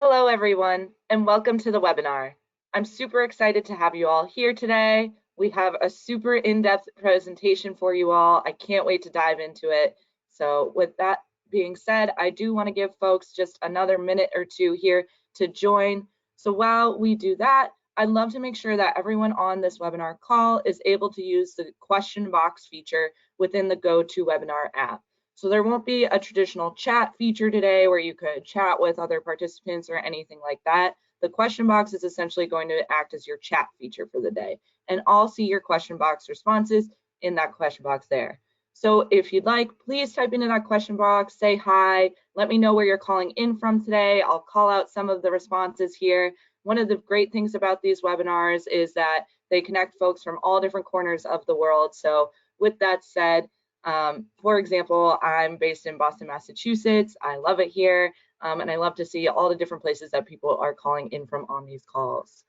Hello, everyone, and welcome to the webinar. I'm super excited to have you all here today. We have a super in-depth presentation for you all. I can't wait to dive into it. So with that being said, I do want to give folks just another minute or two here to join. So while we do that, I'd love to make sure that everyone on this webinar call is able to use the question box feature within the GoToWebinar app. So there won't be a traditional chat feature today where you could chat with other participants or anything like that. The question box is essentially going to act as your chat feature for the day. And I'll see your question box responses in that question box there. So if you'd like, please type into that question box, say hi, let me know where you're calling in from today. I'll call out some of the responses here. One of the great things about these webinars is that they connect folks from all different corners of the world. So with that said, for example, I'm based in Boston, Massachusetts. I love it here, and I love to see all the different places that people are calling in from on these calls.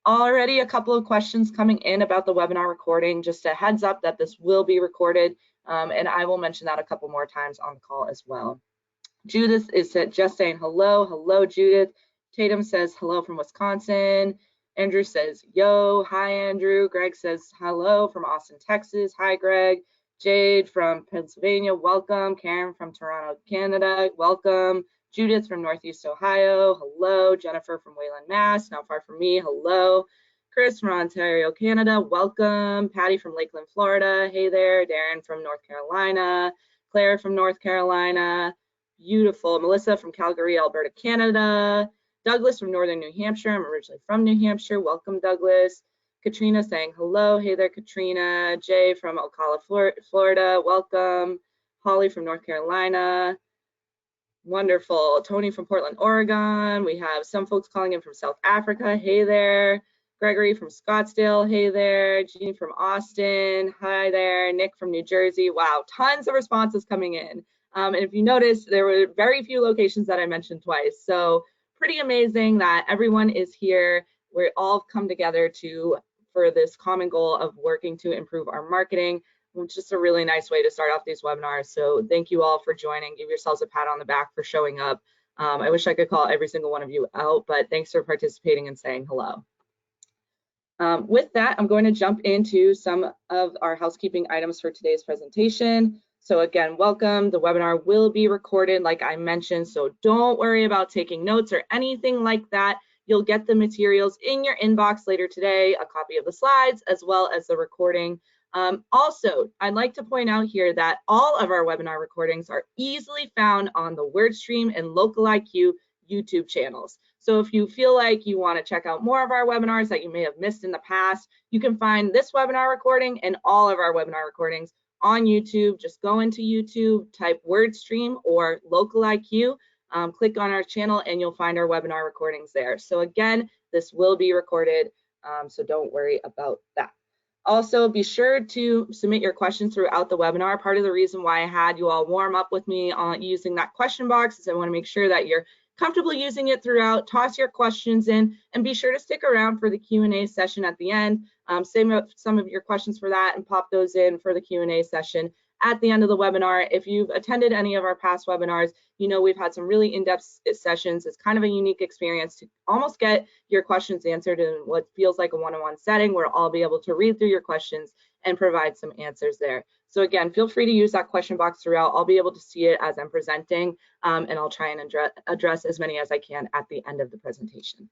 Already a couple of questions coming in about the webinar recording. Just a heads up that this will be recorded, and I will mention that a couple more times on the call as well. Judith is just saying hello. Hello, Judith. Tatum says hello from Wisconsin. Andrew says yo. Hi, Andrew. Greg says hello from Austin, Texas. Hi, Greg. Jade from Pennsylvania, welcome. Karen from Toronto, Canada, welcome. Judith from Northeast Ohio, hello. Jennifer from Wayland, Mass, not far from me, hello. Chris from Ontario, Canada, welcome. Patty from Lakeland, Florida, hey there. Darren from North Carolina. Claire from North Carolina, beautiful. Melissa from Calgary, Alberta, Canada. Douglas from Northern New Hampshire, I'm originally from New Hampshire, welcome, Douglas. Katrina saying hello. Hey there, Katrina. Jay from Ocala, Florida. Welcome. Holly from North Carolina. Wonderful. Tony from Portland, Oregon. We have some folks calling in from South Africa. Hey there. Gregory from Scottsdale. Hey there. Jean from Austin. Hi there. Nick from New Jersey. Wow, tons of responses coming in. And if you notice, there were very few locations that I mentioned twice. So pretty amazing that everyone is here. We all come together for this common goal of working to improve our marketing, which is just a really nice way to start off these webinars. So thank you all for joining. Give yourselves a pat on the back for showing up. I wish I could call every single one of you out, but thanks for participating and saying hello. With that, I'm going to jump into some of our housekeeping items for today's presentation. So again, welcome. The webinar will be recorded, like I mentioned, so don't worry about taking notes or anything like that. You'll get the materials in your inbox later today, a copy of the slides, as well as the recording. Also, I'd like to point out here that all of our webinar recordings are easily found on the WordStream and LocaliQ YouTube channels. So if you feel like you want to check out more of our webinars that you may have missed in the past, you can find this webinar recording and all of our webinar recordings on YouTube. Just go into YouTube, type WordStream or LocaliQ, click on our channel, and you'll find our webinar recordings there. So again, this will be recorded, so don't worry about that. Also, be sure to submit your questions throughout the webinar. Part of the reason why I had you all warm up with me on using that question box is I want to make sure that you're comfortable using it throughout. Toss your questions in and be sure to stick around for the Q&A session at the end. Save up some of your questions for that and pop those in for the Q&A session at the end of the webinar. If you've attended any of our past webinars, you know we've had some really in-depth sessions. It's kind of a unique experience to almost get your questions answered in what feels like a one-on-one setting where I'll be able to read through your questions and provide some answers there. So again, feel free to use that question box throughout. I'll be able to see it as I'm presenting, and I'll try and address as many as I can at the end of the presentation.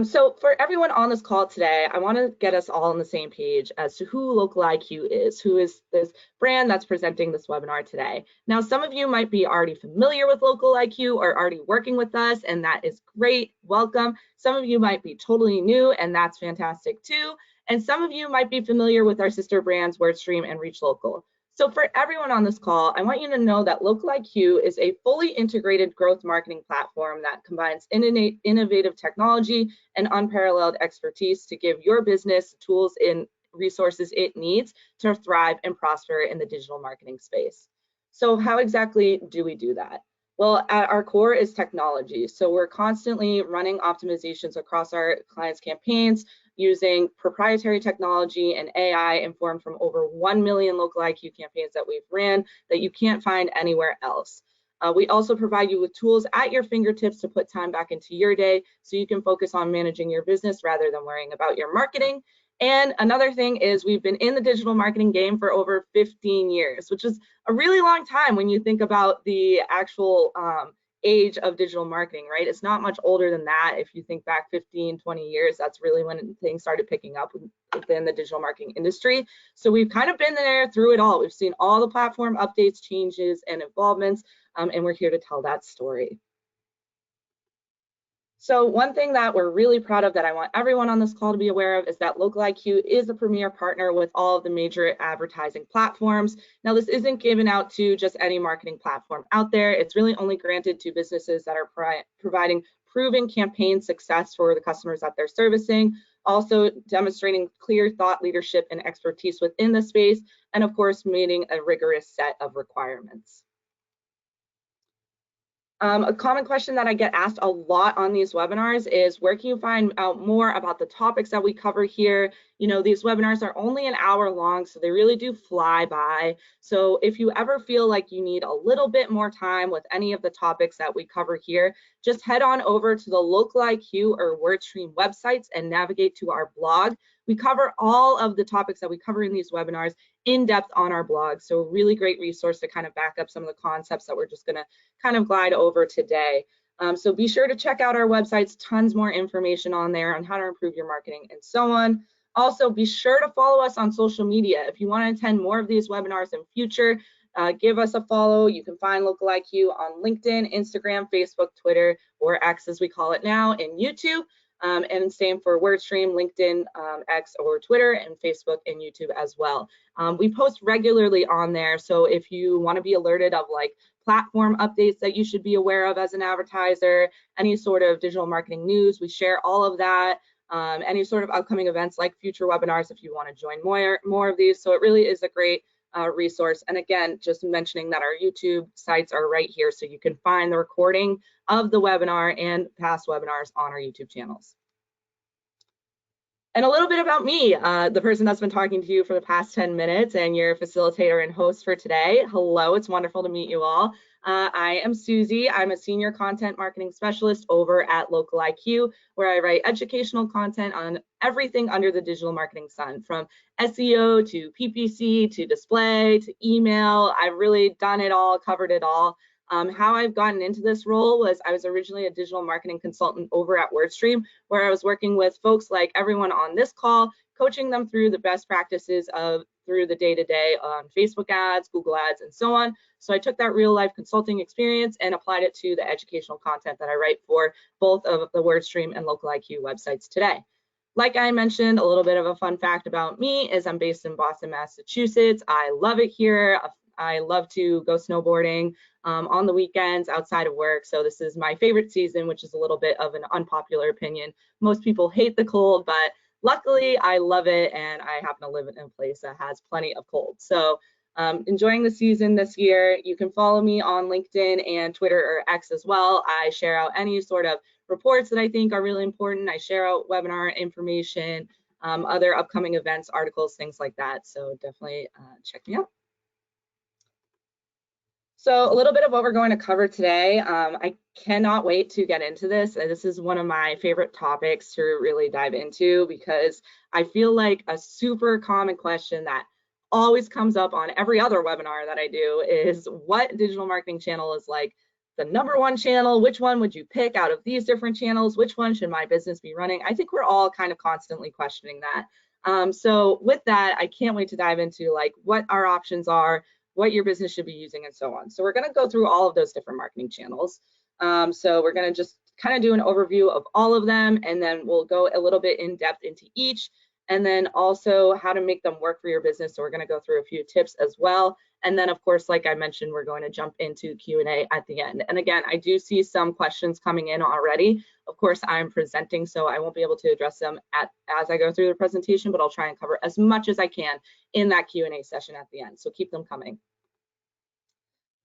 So for everyone on this call today, I want to get us all on the same page as to who LocaliQ is, who is this brand that's presenting this webinar today. Now, some of you might be already familiar with LocaliQ or already working with us, and that is great. Welcome. Some of you might be totally new, and that's fantastic too. And some of you might be familiar with our sister brands, WordStream and ReachLocal. So for everyone on this call, I want you to know that LocaliQ is a fully integrated growth marketing platform that combines innovative technology and unparalleled expertise to give your business tools and resources it needs to thrive and prosper in the digital marketing space. So how exactly do we do that? Well, at our core is technology. So we're constantly running optimizations across our clients' campaigns using proprietary technology and AI informed from over 1 million LocaliQ campaigns that we've ran that you can't find anywhere else. We also provide you with tools at your fingertips to put time back into your day so you can focus on managing your business rather than worrying about your marketing. And another thing is we've been in the digital marketing game for over 15 years, which is a really long time when you think about the actual age of digital marketing, right? It's not much older than that. If you think back 15, 20 years, that's really when things started picking up within the digital marketing industry. So we've kind of been there through it all. We've seen all the platform updates, changes, and involvements, and we're here to tell that story. So one thing that we're really proud of that I want everyone on this call to be aware of is that LocaliQ is a premier partner with all of the major advertising platforms. Now, this isn't given out to just any marketing platform out there. It's really only granted to businesses that are providing proven campaign success for the customers that they're servicing, also demonstrating clear thought leadership and expertise within the space, and of course, meeting a rigorous set of requirements. A common question that I get asked a lot on these webinars is where can you find out more about the topics that we cover here? You know, these webinars are only an hour long, so they really do fly by. So if you ever feel like you need a little bit more time with any of the topics that we cover here, just head on over to the LocaliQ or WordStream websites and navigate to our blog. We cover all of the topics that we cover in these webinars in depth on our blog. So a really great resource to kind of back up some of the concepts that we're just going to kind of glide over today. So be sure to check out our websites, tons more information on there on how to improve your marketing and so on. Also, be sure to follow us on social media. If you want to attend more of these webinars in future, give us a follow. You can find LocaliQ on LinkedIn, Instagram, Facebook, Twitter, or X as we call it now, and YouTube. And same for WordStream, LinkedIn, X, or Twitter, and Facebook and YouTube as well. We post regularly on there, so if you want to be alerted of like platform updates that you should be aware of as an advertiser, any sort of digital marketing news, we share all of that. Any sort of upcoming events like future webinars if you want to join more of these. So it really is a great resource. And again, just mentioning that our YouTube sites are right here, so you can find the recording of the webinar and past webinars on our YouTube channels. And a little bit about me, the person that's been talking to you for the past 10 minutes and your facilitator and host for today. Hello, it's wonderful to meet you all. I am Susie. I'm a senior content marketing specialist over at LocaliQ, where I write educational content on everything under the digital marketing sun, from SEO to PPC to display to email. I've really done it all, covered it all. How I've gotten into this role was I was originally a digital marketing consultant over at WordStream, where I was working with folks like everyone on this call, coaching them through the best practices of through the day-to-day on Facebook ads, Google ads, and so on. So I took that real life consulting experience and applied it to the educational content that I write for both of the WordStream and LocaliQ websites today. Like I mentioned, a little bit of a fun fact about me is I'm based in Boston, Massachusetts. I love it here. I love to go snowboarding on the weekends outside of work. So this is my favorite season, which is a little bit of an unpopular opinion. Most people hate the cold, but luckily I love it, and I happen to live in a place that has plenty of cold. So enjoying the season this year. You can follow me on LinkedIn and Twitter or X as well. I share out any sort of reports that I think are really important. I share out webinar information, other upcoming events, articles, things like that. So definitely check me out. So a little bit of what we're going to cover today. I cannot wait to get into this. This is one of my favorite topics to really dive into, because I feel like a super common question that always comes up on every other webinar that I do is, what digital marketing channel is like the #1 channel? Which one would you pick out of these different channels? Which one should my business be running? I think we're all kind of constantly questioning that. So with that, I can't wait to dive into like what our options are, what your business should be using, and so on. So we're going to go through all of those different marketing channels. So we're going to just kind of do an overview of all of them, and then we'll go a little bit in depth into each, and then also how to make them work for your business. So we're going to go through a few tips as well. And then, of course, like I mentioned, we're going to jump into Q&A at the end. And again, I do see some questions coming in already. Of course, I'm presenting, so I won't be able to address them as I go through the presentation, but I'll try and cover as much as I can in that Q&A session at the end. So keep them coming.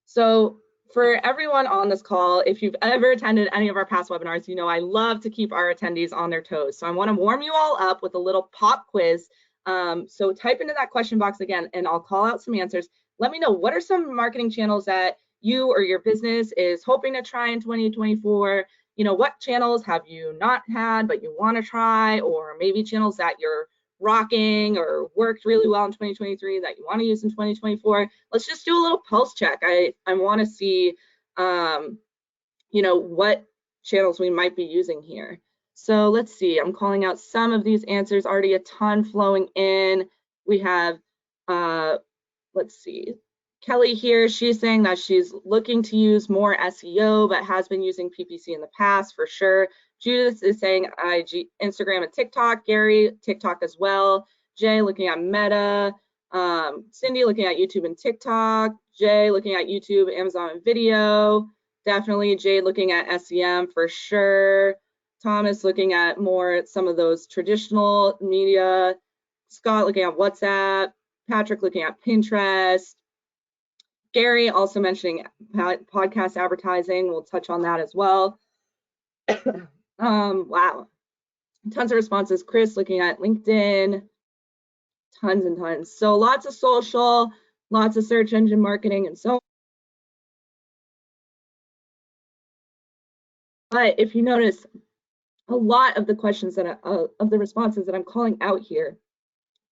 So for everyone on this call, if you've ever attended any of our past webinars, you know I love to keep our attendees on their toes. So I want to warm you all up with a little pop quiz. So type into that question box again, and I'll call out some answers. Let me know, what are some marketing channels that you or your business is hoping to try in 2024. You know, what channels have you not had but you want to try, or maybe channels that you're rocking or worked really well in 2023 that you want to use in 2024. Let's just do a little pulse check. I want to see, you know, what channels we might be using here. So let's see, I'm calling out some of these answers, already a ton flowing in. We have, let's see, Kelly here, she's saying that she's looking to use more SEO, but has been using PPC in the past for sure. Judith is saying IG, Instagram and TikTok. Gary, TikTok as well. Jay looking at Meta. Cindy looking at YouTube and TikTok. Jay looking at YouTube, Amazon and video. Definitely Jade looking at SEM for sure. Thomas looking at more some of those traditional media. Scott looking at WhatsApp. Patrick looking at Pinterest. Gary also mentioning podcast advertising. We'll touch on that as well. Wow, tons of responses. Chris looking at LinkedIn, tons and tons. So lots of social, lots of search engine marketing and so on. But if you notice, a lot of the questions that of the responses that I'm calling out here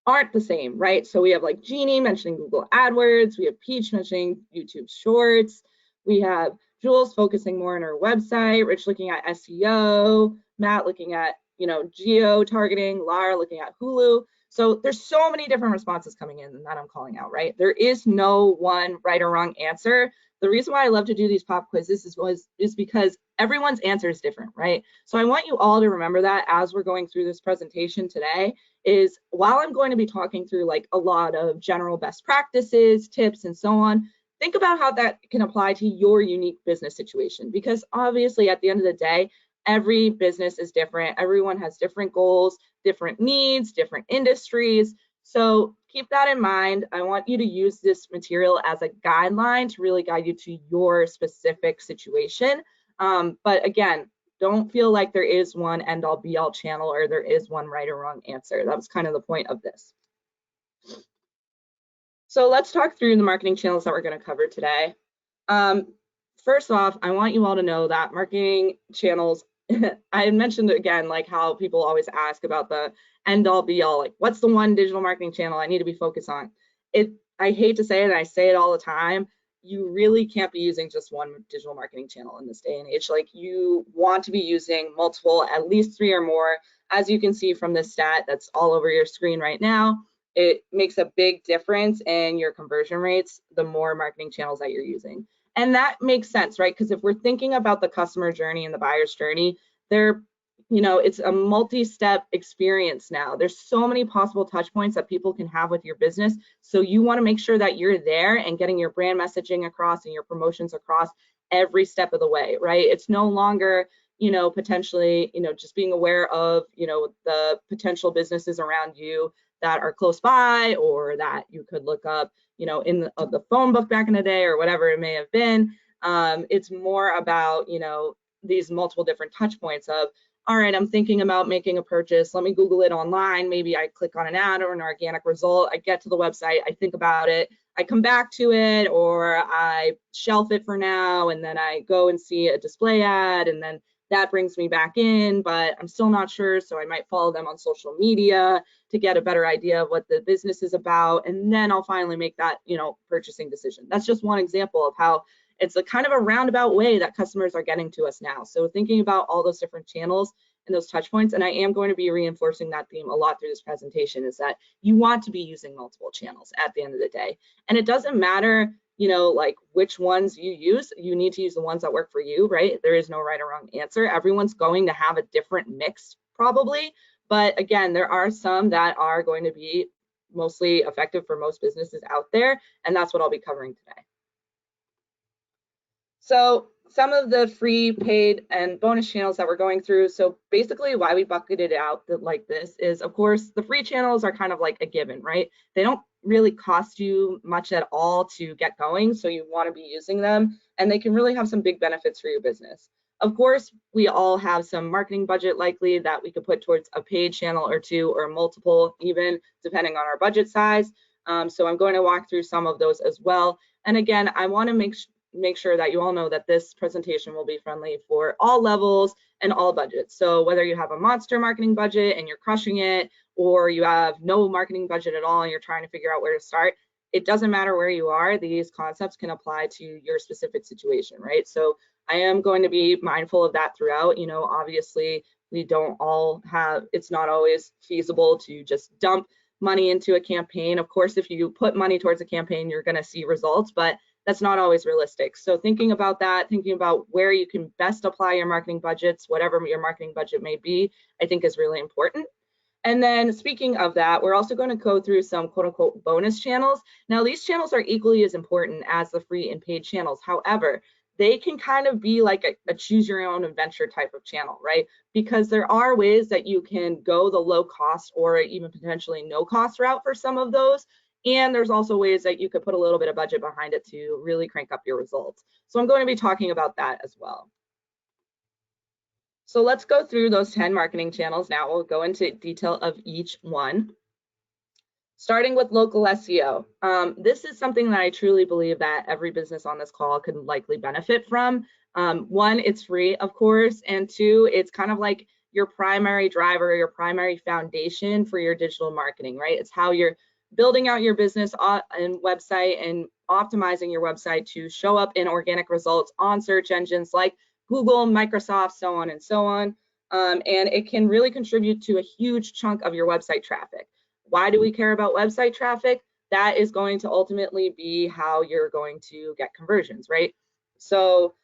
aren't the same, right? So we have like Jeannie mentioning Google AdWords, we have Peach mentioning YouTube Shorts, we have Jules focusing more on her website, Rich looking at SEO, Matt looking at, you know, geo targeting, Lara looking at Hulu. So there's so many different responses coming in that I'm calling out, right? There is no one right or wrong answer. The reason why I love to do these pop quizzes is because everyone's answer is different, right? So I want you all to remember that as we're going through this presentation today, is while I'm going to be talking through like a lot of general best practices, tips, and so on, think about how that can apply to your unique business situation, because obviously at the end of the day, every business is different. Everyone has different goals, different needs, different industries. So keep that in mind. I want you to use this material as a guideline to really guide you to your specific situation. But again, don't feel like there is one end all be all channel or there is one right or wrong answer. That was kind of the point of this. So let's talk through the marketing channels that we're going to cover today. First off, I want you all to know that marketing channels, I mentioned again, like how people always ask about the end all be all, like what's the one digital marketing channel I need to be focused on? I hate to say it, and I say it all the time, you really can't be using just one digital marketing channel in this day and age. Like you want to be using multiple, at least 3 or more. As you can see from this stat that's all over your screen right now, it makes a big difference in your conversion rates, the more marketing channels that you're using. And that makes sense, right? Because if we're thinking about the customer journey and the buyer's journey, it's a multi-step experience now. There's so many possible touch points that people can have with your business. So you want to make sure that you're there and getting your brand messaging across and your promotions across every step of the way, right? It's no longer, potentially, just being aware of, the potential businesses around you that are close by or that you could look up, in the phone book back in the day or whatever it may have been. It's more about, these multiple different touch points of, all right, I'm thinking about making a purchase. Let me Google it online. Maybe I click on an ad or an organic result. I get to the website. I think about it. I come back to it, or I shelf it for now. And then I go and see a display ad. And then that brings me back in, but I'm still not sure. So I might follow them on social media to get a better idea of what the business is about. And then I'll finally make that, purchasing decision. That's just one example of how it's a kind of a roundabout way that customers are getting to us now. So thinking about all those different channels and those touch points, and I am going to be reinforcing that theme a lot through this presentation, is that you want to be using multiple channels at the end of the day. And it doesn't matter, like which ones you use, you need to use the ones that work for you, right? There is no right or wrong answer. Everyone's going to have a different mix probably, but again, there are some that are going to be mostly effective for most businesses out there, and that's what I'll be covering today. So some of the free, paid, and bonus channels that we're going through. So basically why we bucketed out like this is, of course, the free channels are kind of like a given, right? They don't really cost you much at all to get going, so you want to be using them, and they can really have some big benefits for your business. Of course, we all have some marketing budget likely that we could put towards a paid channel or two, or multiple even, depending on our budget size. So I'm going to walk through some of those as well. And again, I want to make make sure that you all know that this presentation will be friendly for all levels and all budgets. So whether you have a monster marketing budget and you're crushing it, or you have no marketing budget at all and you're trying to figure out where to start, it doesn't matter where you are, these concepts can apply to your specific situation, right? So I am going to be mindful of that throughout. You know, obviously we don't all have, it's not always feasible to just dump money into a campaign. Of course, if you put money towards a campaign, you're going to see results, but that's not always realistic. So thinking about that, thinking about where you can best apply your marketing budgets, whatever your marketing budget may be, I think is really important. And then speaking of that, we're also going to go through some quote unquote bonus channels. Now, these channels are equally as important as the free and paid channels. However, they can kind of be like a choose your own adventure type of channel, right? Because there are ways that you can go the low cost or even potentially no cost route for some of those. And there's also ways that you could put a little bit of budget behind it to really crank up your results. So I'm going to be talking about that as well. So let's go through those 10 marketing channels now. We'll go into detail of each one. Starting with local SEO. This is something that I truly believe that every business on this call could likely benefit from. One, it's free, of course, and two, it's kind of like your primary driver, your primary foundation for your digital marketing, right? It's how you're building out your business and website and optimizing your website to show up in organic results on search engines like Google, Microsoft, so on and so on. And it can really contribute to a huge chunk of your website traffic. Why do we care about website traffic? That is going to ultimately be how you're going to get conversions, right? So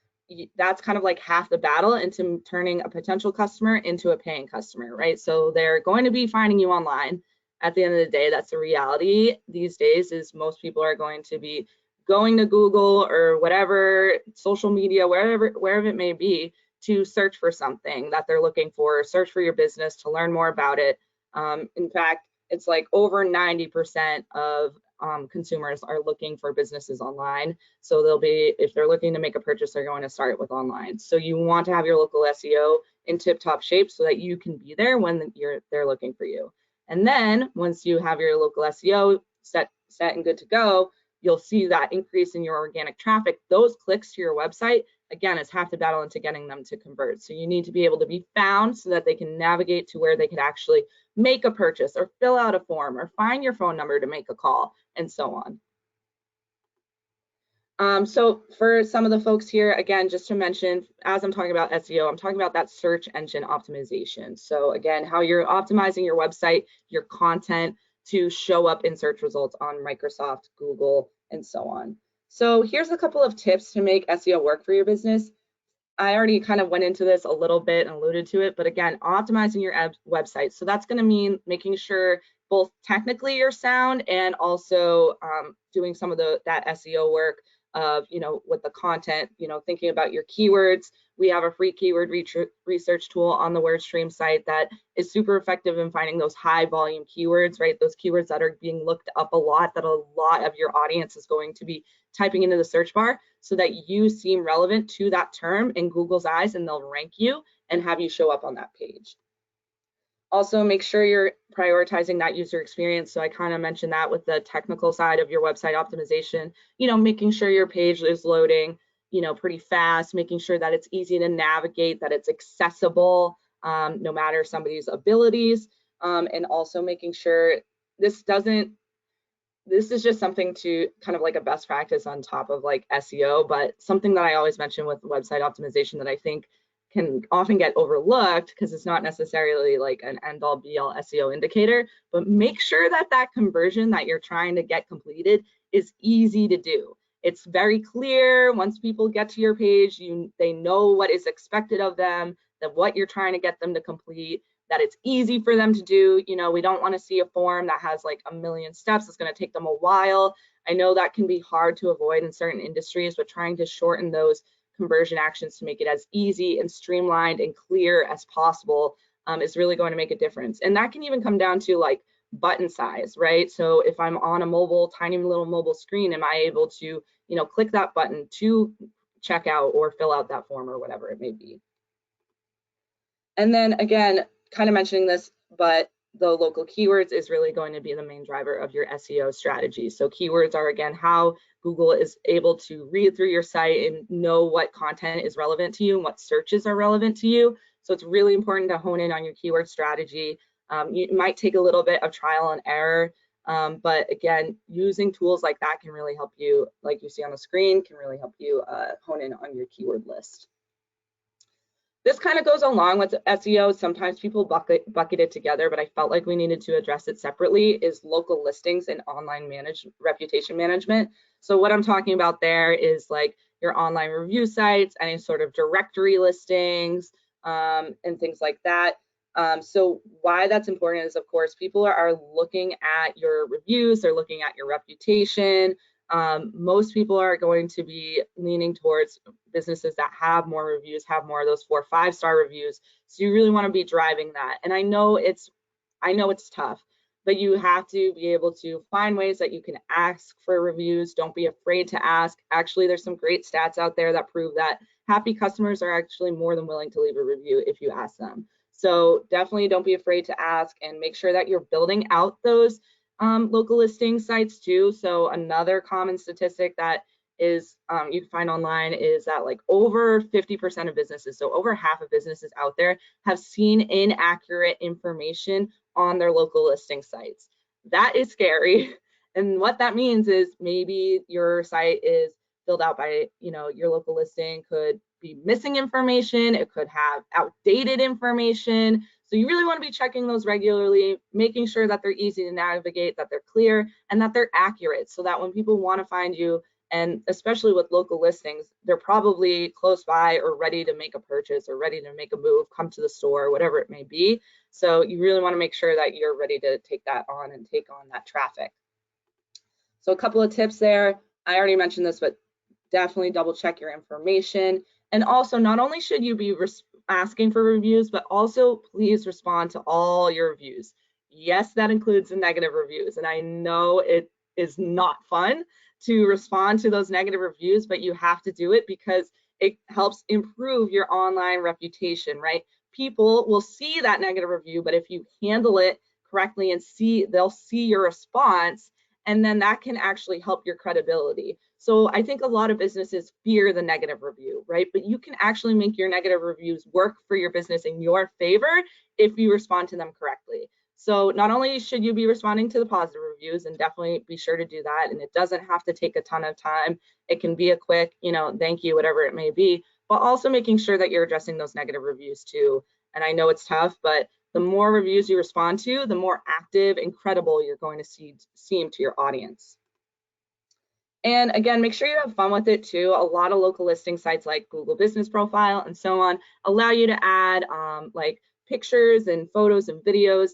that's kind of like half the battle into turning a potential customer into a paying customer, right? So they're going to be finding you online. At the end of the day, that's the reality these days, is most people are going to be going to Google or whatever social media, wherever it may be, to search for something that they're looking for, search for your business, to learn more about it. In fact, it's like over 90% of consumers are looking for businesses online. So they'll be, if they're looking to make a purchase, they're going to start with online. So you want to have your local SEO in tip-top shape so that you can be there when they're looking for you. And then once you have your local SEO set and good to go, you'll see that increase in your organic traffic. Those clicks to your website, again, is half the battle into getting them to convert. So you need to be able to be found so that they can navigate to where they can actually make a purchase or fill out a form or find your phone number to make a call and so on. So for some of the folks here, again, just to mention, as I'm talking about SEO, I'm talking about that search engine optimization. So again, how you're optimizing your website, your content to show up in search results on Microsoft, Google, and so on. So here's a couple of tips to make SEO work for your business. I already kind of went into this a little bit and alluded to it, but again, optimizing your website. So that's going to mean making sure both technically you're sound and also doing some of that SEO work of, you know, with the content, you know, thinking about your keywords. We have a free keyword research tool on the WordStream site that is super effective in finding those high volume keywords, right? Those keywords that are being looked up a lot, that a lot of your audience is going to be typing into the search bar, so that you seem relevant to that term in Google's eyes, and they'll rank you and have you show up on that page. Also, make sure you're prioritizing that user experience. So I kind of mentioned that with the technical side of your website optimization, you know, making sure your page is loading, you know, pretty fast, making sure that it's easy to navigate, that it's accessible, no matter somebody's abilities, and also making sure this is just something to kind of like a best practice on top of like SEO, but something that I always mention with website optimization that I think can often get overlooked because it's not necessarily like an end-all be-all SEO indicator, but make sure that that conversion that you're trying to get completed is easy to do. It's very clear once people get to your page, they know what is expected of them, that what you're trying to get them to complete, that it's easy for them to do. You know, we don't want to see a form that has like a million steps. It's going to take them a while. I know that can be hard to avoid in certain industries, but trying to shorten those conversion actions to make it as easy and streamlined and clear as possible is really going to make a difference. And that can even come down to like button size, right? So if I'm on a mobile, tiny little mobile screen, am I able to, you know, click that button to check out or fill out that form or whatever it may be? And then again, kind of mentioning this, but the local keywords is really going to be the main driver of your SEO strategy. So keywords are, again, how Google is able to read through your site and know what content is relevant to you and what searches are relevant to you. So it's really important to hone in on your keyword strategy. It might take a little bit of trial and error, but again, using tools like that can really help you, like you see on the screen, can really help you hone in on your keyword list. This kind of goes along with SEO. Sometimes people bucket it together, but I felt like we needed to address it separately, is local listings and online reputation management. So what I'm talking about there is like your online review sites, any sort of directory listings, and things like that. So why that's important is, of course, people are looking at your reviews, they're looking at your reputation. Most people are going to be leaning towards businesses that have more reviews, have more of those 4 or 5-star reviews. So you really want to be driving that. And I know it's tough, but you have to be able to find ways that you can ask for reviews. Don't be afraid to ask. Actually, there's some great stats out there that prove that happy customers are actually more than willing to leave a review if you ask them. So definitely don't be afraid to ask, and make sure that you're building out those local listing sites too. So another common statistic that is you can find online is that like over 50% of businesses, so over half of businesses out there, have seen inaccurate information on their local listing sites. That is scary. And what that means is maybe your site is filled out by, your local listing could be missing information, it could have outdated information. So you really want to be checking those regularly, making sure that they're easy to navigate, that they're clear, and that they're accurate, so that when people want to find you, and especially with local listings, they're probably close by or ready to make a purchase or ready to make a move, come to the store, whatever it may be. So you really want to make sure that you're ready to take that on and take on that traffic. So a couple of tips there. I already mentioned this, but definitely double check your information. And also, not only should you be asking for reviews, but also please respond to all your reviews. Yes, that includes the negative reviews. And I know it is not fun to respond to those negative reviews, but you have to do it because it helps improve your online reputation, right? People will see that negative review, but if you handle it correctly and they'll see your response, and then that can actually help your credibility. So I think a lot of businesses fear the negative review, right? But you can actually make your negative reviews work for your business in your favor if you respond to them correctly. So not only should you be responding to the positive reviews, and definitely be sure to do that, and it doesn't have to take a ton of time. It can be a quick, thank you, whatever it may be, but also making sure that you're addressing those negative reviews too. And I know it's tough, but the more reviews you respond to, the more active and credible you're going to seem to your audience. And again, make sure you have fun with it too. A lot of local listing sites like Google Business Profile and so on allow you to add like pictures and photos and videos.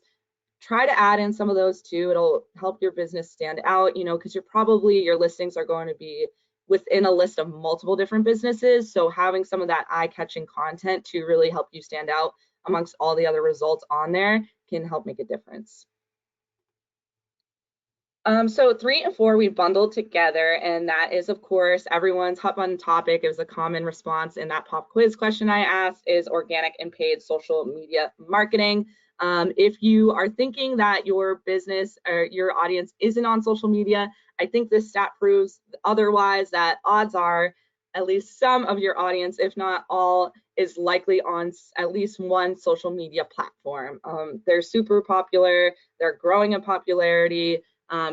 Try to add in some of those too. It'll help your business stand out, because your listings are going to be within a list of multiple different businesses. So having some of that eye-catching content to really help you stand out amongst all the other results on there can help make a difference. So 3 and 4 we bundled together, and that is, of course, everyone's hot button topic. It was a common response in that pop quiz question I asked, is organic and paid social media marketing. If you are thinking that your business or your audience isn't on social media, I think this stat proves otherwise, that odds are at least some of your audience, if not all, is likely on at least one social media platform. They're super popular, they're growing in popularity.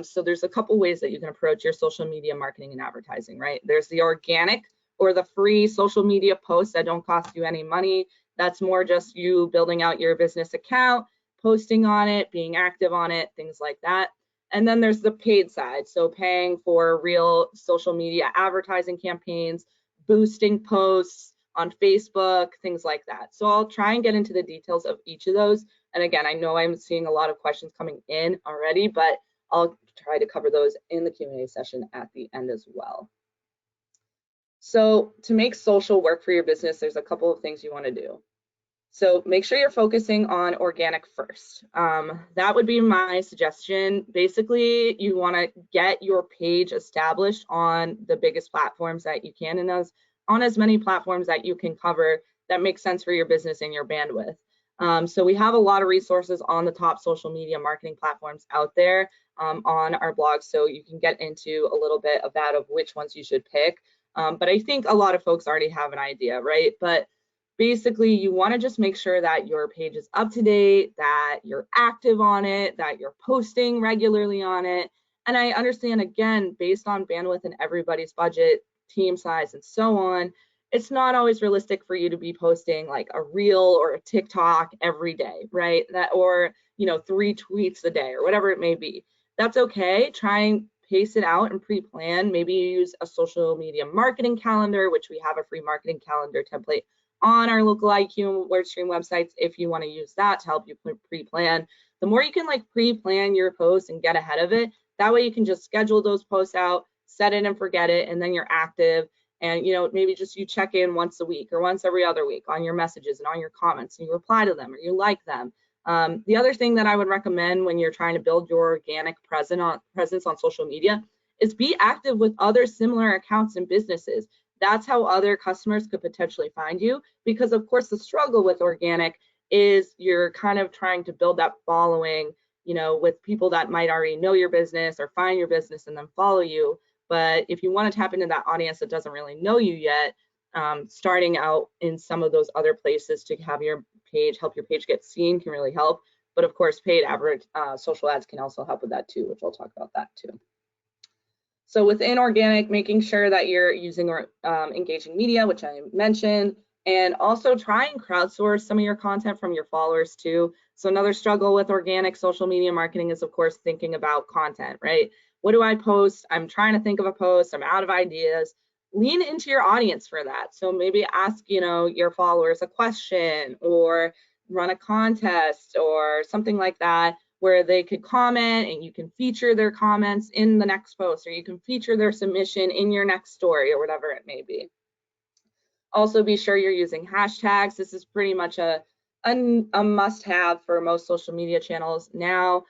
So there's a couple ways that you can approach your social media marketing and advertising, right? There's the organic or the free social media posts that don't cost you any money. That's more just you building out your business account, posting on it, being active on it, things like that. And then there's the paid side, so paying for real social media advertising campaigns, boosting posts on Facebook, things like that. So I'll try and get into the details of each of those. And again, I know I'm seeing a lot of questions coming in already, but I'll try to cover those in the Q&A session at the end as well. So to make social work for your business, there's a couple of things you want to do. So make sure you're focusing on organic first. That would be my suggestion. Basically, you want to get your page established on the biggest platforms that you can, and on as many platforms that you can cover that make sense for your business and your bandwidth. So we have a lot of resources on the top social media marketing platforms out there on our blog, so you can get into a little bit of that, of which ones you should pick. But I think a lot of folks already have an idea, right? But basically, you want to just make sure that your page is up to date, that you're active on it, that you're posting regularly on it. And I understand, again, based on bandwidth and everybody's budget, team size, and so on, it's not always realistic for you to be posting like a reel or a TikTok every day, right? That, or, you know, 3 tweets a day or whatever it may be. That's okay. Try and pace it out and pre-plan. Maybe you use a social media marketing calendar, which we have a free marketing calendar template on our local IQ and WordStream websites if you want to use that to help you pre-plan. The more you can like pre-plan your posts and get ahead of it, that way you can just schedule those posts out, set it and forget it, and then you're active. And, you know, maybe just you check in once a week or once every other week on your messages and on your comments, and you reply to them or you like them. The other thing that I would recommend when you're trying to build your organic presence on social media is be active with other similar accounts and businesses. That's how other customers could potentially find you, because of course the struggle with organic is you're kind of trying to build that following, you know, with people that might already know your business or find your business and then follow you. But if you want to tap into that audience that doesn't really know you yet, starting out in some of those other places to have your page, help your page get seen can really help. But of course, paid social ads can also help with that too, which I'll talk about that too. So within organic, making sure that you're using engaging media, which I mentioned, and also try and crowdsource some of your content from your followers too. So another struggle with organic social media marketing is, of course, thinking about content, right? What do I post? I'm trying to think of a post. I'm out of ideas. Lean into your audience for that. So maybe ask, you know, your followers a question or run a contest or something like that, where they could comment and you can feature their comments in the next post, or you can feature their submission in your next story or whatever it may be. Also, be sure you're using hashtags. This is pretty much a must-have for most social media channels now.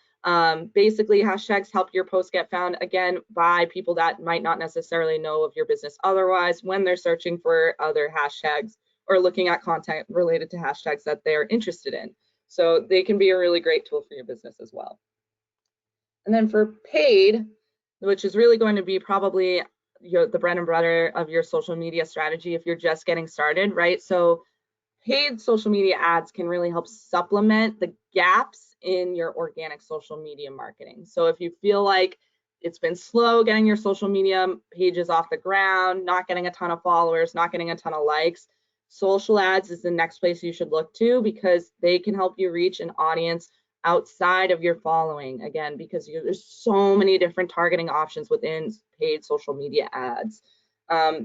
Basically, hashtags help your posts get found, again, by people that might not necessarily know of your business otherwise when they're searching for other hashtags or looking at content related to hashtags that they're interested in. So they can be a really great tool for your business as well. And then for paid, which is really going to be probably the bread and butter of your social media strategy if you're just getting started, right? So paid social media ads can really help supplement the gaps in your organic social media marketing. So if you feel like it's been slow getting your social media pages off the ground, not getting a ton of followers, not getting a ton of likes, social ads is the next place you should look to, because they can help you reach an audience outside of your following, again, because there's so many different targeting options within paid social media ads.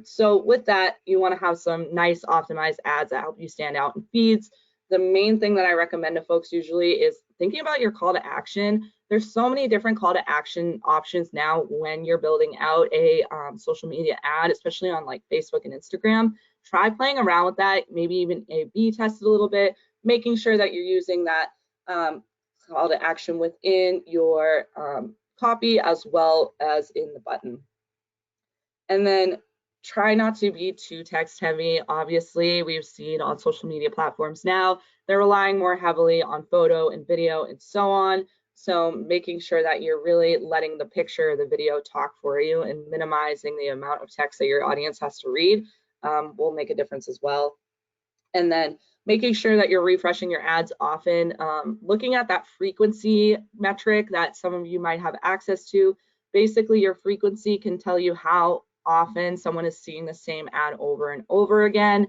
So with that, you want to have some nice optimized ads that help you stand out in feeds. The main thing that I recommend to folks usually is thinking about your call to action. There's so many different call to action options now when you're building out a social media ad, especially on like Facebook and Instagram. Try playing around with that, maybe even A/B test it a little bit, making sure that you're using that call to action within your copy as well as in the button. And then try not to be too text heavy. Obviously, we've seen on social media platforms now, they're relying more heavily on photo and video and so on. So making sure that you're really letting the picture or the video talk for you and minimizing the amount of text that your audience has to read will make a difference as well. And then making sure that you're refreshing your ads often, looking at that frequency metric that some of you might have access to. Basically, your frequency can tell you how often someone is seeing the same ad over and over again.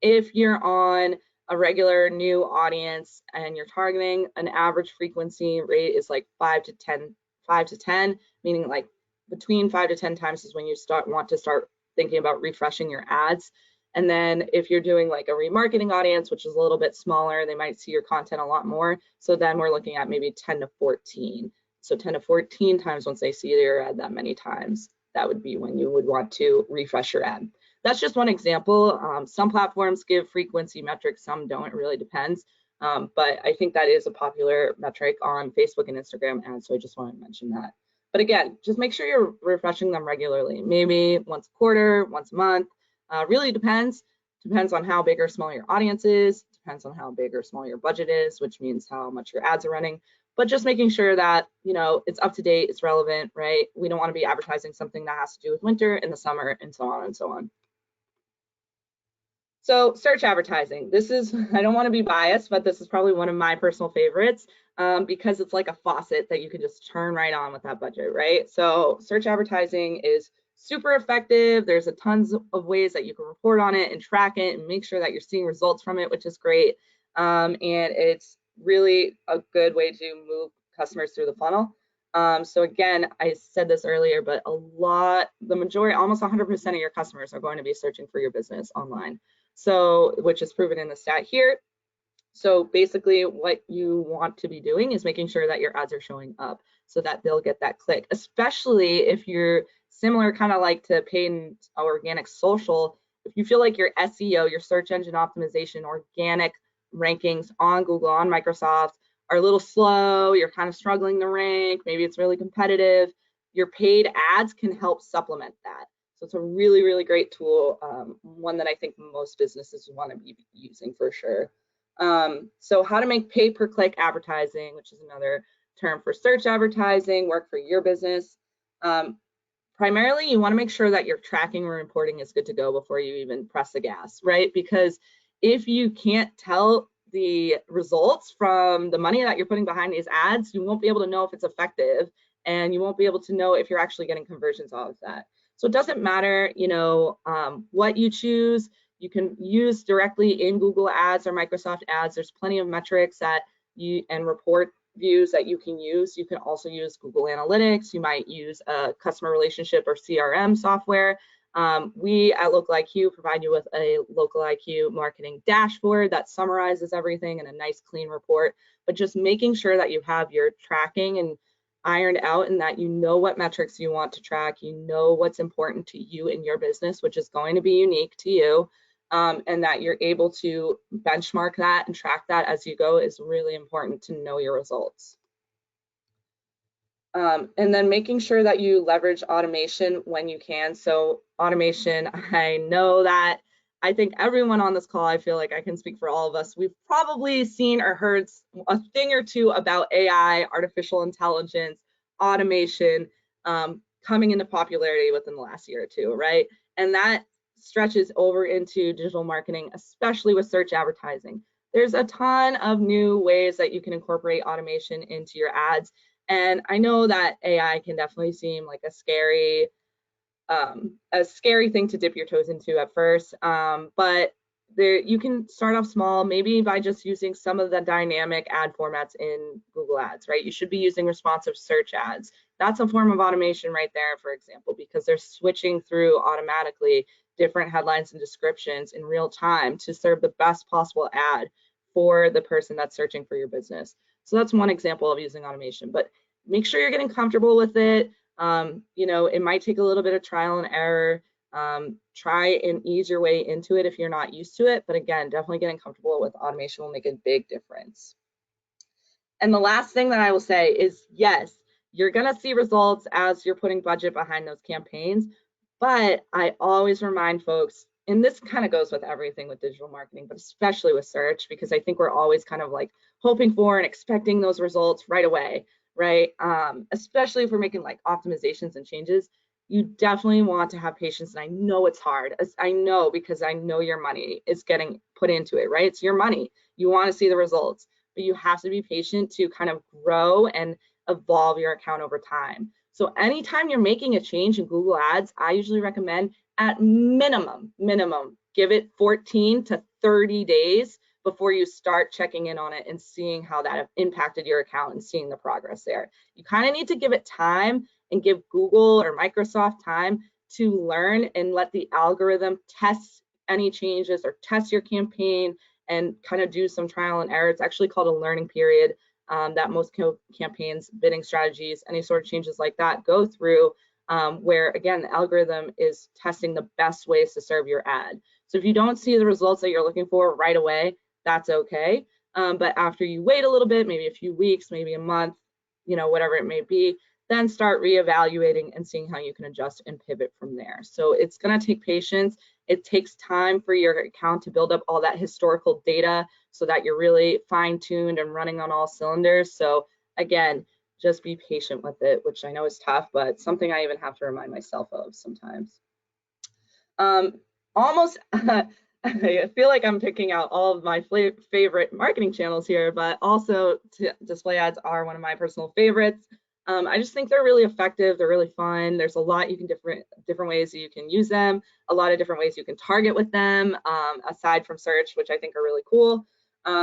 If you're on a regular new audience and you're targeting, an average frequency rate is like 5 to 10, meaning like between 5 to 10 times is when you want to start thinking about refreshing your ads. And then if you're doing like a remarketing audience, which is a little bit smaller, they might see your content a lot more. So then we're looking at maybe 10 to 14. So 10 to 14 times once they see your ad that many times, that would be when you would want to refresh your ad. That's just one example. Some platforms give frequency metrics, some don't, it really depends. But I think that is a popular metric on Facebook and Instagram ads, so I just want to mention that. But again, just make sure you're refreshing them regularly, maybe once a quarter, once a month. Really depends on how big or small your audience is, depends on how big or small your budget is, which means how much your ads are running. But just making sure that, you know, it's up to date, it's relevant, right? We don't want to be advertising something that has to do with winter in the summer and so on and so on. So search advertising, this is, I don't want to be biased, but this is probably one of my personal favorites because it's like a faucet that you can just turn right on with that budget, right? So search advertising is super effective. There's a tons of ways that you can report on it and track it and make sure that you're seeing results from it, which is great. And it's really a good way to move customers through the funnel. So again, I said this earlier, but the majority, almost 100% of your customers are going to be searching for your business online. So, which is proven in the stat here. So basically what you want to be doing is making sure that your ads are showing up so that they'll get that click, especially if you're similar kind of like to paid and organic social. If you feel like your SEO, your search engine optimization, organic rankings on Google, on Microsoft are a little slow, you're kind of struggling to rank, maybe it's really competitive, your paid ads can help supplement that. So it's a really, really great tool, one that I think most businesses want to be using for sure. So how to make pay-per-click advertising, which is another term for search advertising, work for your business. Primarily, you want to make sure that your tracking and reporting is good to go before you even press the gas, right? Because if you can't tell the results from the money that you're putting behind these ads, you won't be able to know if it's effective, and you won't be able to know if you're actually getting conversions out of that. So it doesn't matter, you know, what you choose. You can use directly in Google Ads or Microsoft Ads. There's plenty of metrics that and report views that you can use. You can also use Google Analytics. You might use a customer relationship or CRM software. We at LocaliQ provide you with a LocaliQ marketing dashboard that summarizes everything in a nice clean report, but just making sure that you have your tracking and ironed out and that you know what metrics you want to track, you know what's important to you and your business, which is going to be unique to you, and that you're able to benchmark that and track that as you go is really important to know your results. And then making sure that you leverage automation when you can. So automation, I know that I think everyone on this call, I feel like I can speak for all of us, we've probably seen or heard a thing or two about AI, artificial intelligence, automation coming into popularity within the last year or two, right? And that stretches over into digital marketing, especially with search advertising. There's a ton of new ways that you can incorporate automation into your ads. And I know that AI can definitely seem like a scary thing to dip your toes into at first, but you can start off small, maybe by just using some of the dynamic ad formats in Google Ads, right? You should be using responsive search ads. That's a form of automation right there, for example, because they're switching through automatically different headlines and descriptions in real time to serve the best possible ad for the person that's searching for your business. So that's one example of using automation, but make sure you're getting comfortable with it. You know, it might take a little bit of trial and error. Try and ease your way into it if you're not used to it. But again, definitely getting comfortable with automation will make a big difference. And the last thing that I will say is, yes, you're going to see results as you're putting budget behind those campaigns. But I always remind folks, and this kind of goes with everything with digital marketing, but especially with search, because I think we're always kind of like hoping for and expecting those results right away, right? Especially if we're making like optimizations and changes, you definitely want to have patience. And I know it's hard. I know, because I know your money is getting put into it, right? It's your money. You want to see the results, but you have to be patient to kind of grow and evolve your account over time. So anytime you're making a change in Google Ads, I usually recommend at minimum, give it 14 to 30 days before you start checking in on it and seeing how that impacted your account and seeing the progress there. You kind of need to give it time and give Google or Microsoft time to learn and let the algorithm test any changes or test your campaign and kind of do some trial and error. It's actually called a learning period that most campaigns, bidding strategies, any sort of changes like that go through, where again, the algorithm is testing the best ways to serve your ad. So if you don't see the results that you're looking for right away, that's okay. But after you wait a little bit, maybe a few weeks, maybe a month, you know, whatever it may be, then start reevaluating and seeing how you can adjust and pivot from there. So it's going to take patience. It takes time for your account to build up all that historical data so that you're really fine-tuned and running on all cylinders. So again, just be patient with it, which I know is tough, but something I even have to remind myself of sometimes. Almost, I feel like I'm picking out all of my favorite marketing channels here, but also display ads are one of my personal favorites. I just think they're really effective. They're really fun. There's a lot you can different ways that you can use them, a lot of different ways you can target with them, aside from search, which I think are really cool.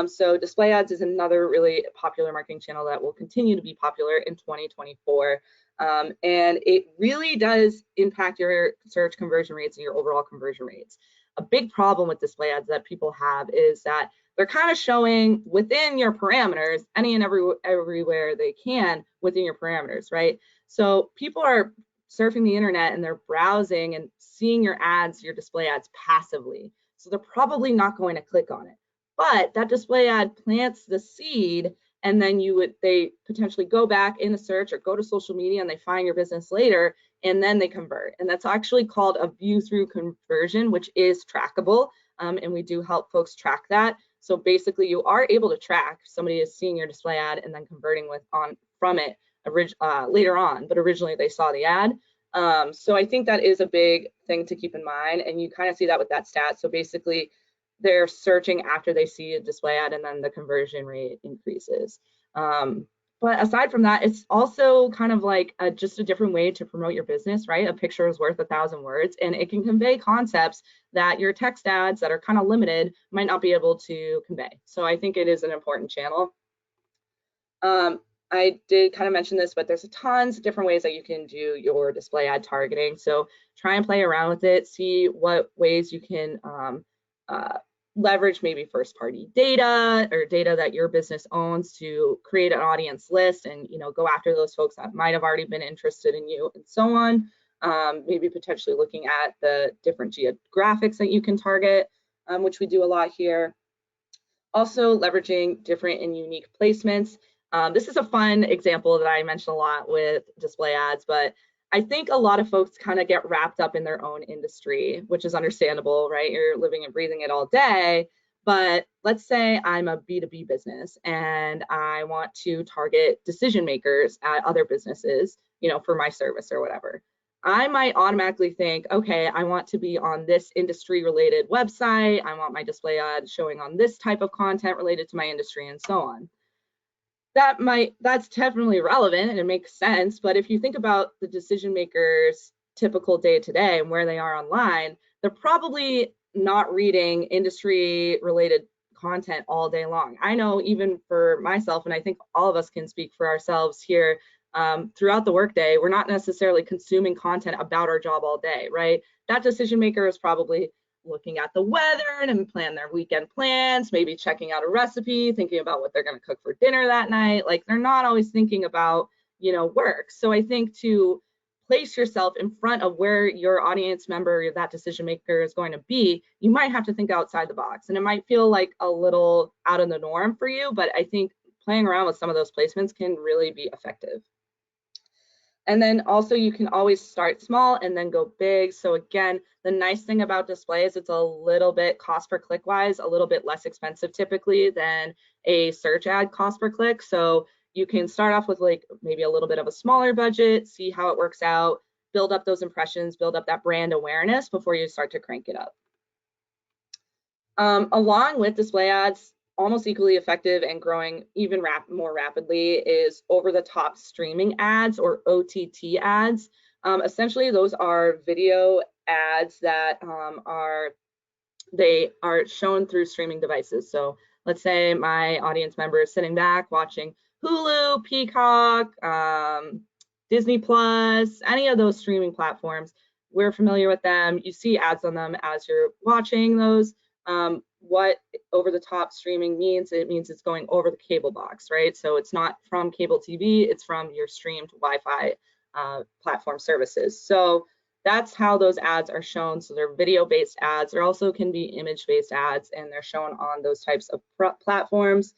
So display ads is another really popular marketing channel that will continue to be popular in 2024. And it really does impact your search conversion rates and your overall conversion rates. A big problem with display ads that people have is that they're kind of showing within your parameters, any and everywhere they can within your parameters, right? So people are surfing the internet and they're browsing and seeing your ads, your display ads passively. So they're probably not going to click on it. But that display ad plants the seed, and then they potentially go back in a search or go to social media and they find your business later, and then they convert. And that's actually called a view through conversion, which is trackable. And we do help folks track that. So basically you are able to track somebody is seeing your display ad and then converting from it later on, but originally they saw the ad. So I think that is a big thing to keep in mind, and you kind of see that with that stat. So basically they're searching after they see a display ad, and then the conversion rate increases. But aside from that, it's also kind of like just a different way to promote your business, right? A picture is worth 1,000 words, and it can convey concepts that your text ads that are kind of limited might not be able to convey. So I think it is an important channel. I did kind of mention this, but there's tons of different ways that you can do your display ad targeting. So try and play around with it, see what ways you can leverage maybe first-party data or data that your business owns to create an audience list and go after those folks that might have already been interested in you and so on. Maybe potentially looking at the different geographics that you can target, which we do a lot here. Also leveraging different and unique placements. This is a fun example that I mention a lot with display ads, but I think a lot of folks kind of get wrapped up in their own industry, which is understandable, right? You're living and breathing it all day. But let's say I'm a B2B business and I want to target decision makers at other businesses, for my service or whatever. I might automatically think, okay, I want to be on this industry related website. I want my display ad showing on this type of content related to my industry and so on. That's definitely relevant and it makes sense. But if you think about the decision makers' typical day to day and where they are online, they're probably not reading industry related content all day long. I know even for myself, and I think all of us can speak for ourselves here, throughout the workday, we're not necessarily consuming content about our job all day, right? That decision maker is probably looking at the weather and plan their weekend plans, maybe checking out a recipe, thinking about what they're going to cook for dinner that night. Like they're not always thinking about, work. So I think to place yourself in front of where your audience member, that decision maker is going to be, you might have to think outside the box. And it might feel like a little out of the norm for you, but I think playing around with some of those placements can really be effective. And then also you can always start small and then go big. So again, the nice thing about display is it's a little bit cost per click wise, a little bit less expensive typically than a search ad cost per click. So you can start off with like maybe a little bit of a smaller budget, see how it works out, build up those impressions, build up that brand awareness before you start to crank it up. Along with display ads, almost equally effective and growing even more rapidly is over-the-top streaming ads or OTT ads. Essentially, those are video ads that are shown through streaming devices. So let's say my audience member is sitting back watching Hulu, Peacock, Disney Plus, any of those streaming platforms. We're familiar with them. You see ads on them as you're watching those. What over-the-top streaming means, it means it's going over the cable box, right? So it's not from cable TV, it's from your streamed Wi-Fi platform services. So that's how those ads are shown. So they're video-based ads. There also can be image-based ads, and they're shown on those types of platforms.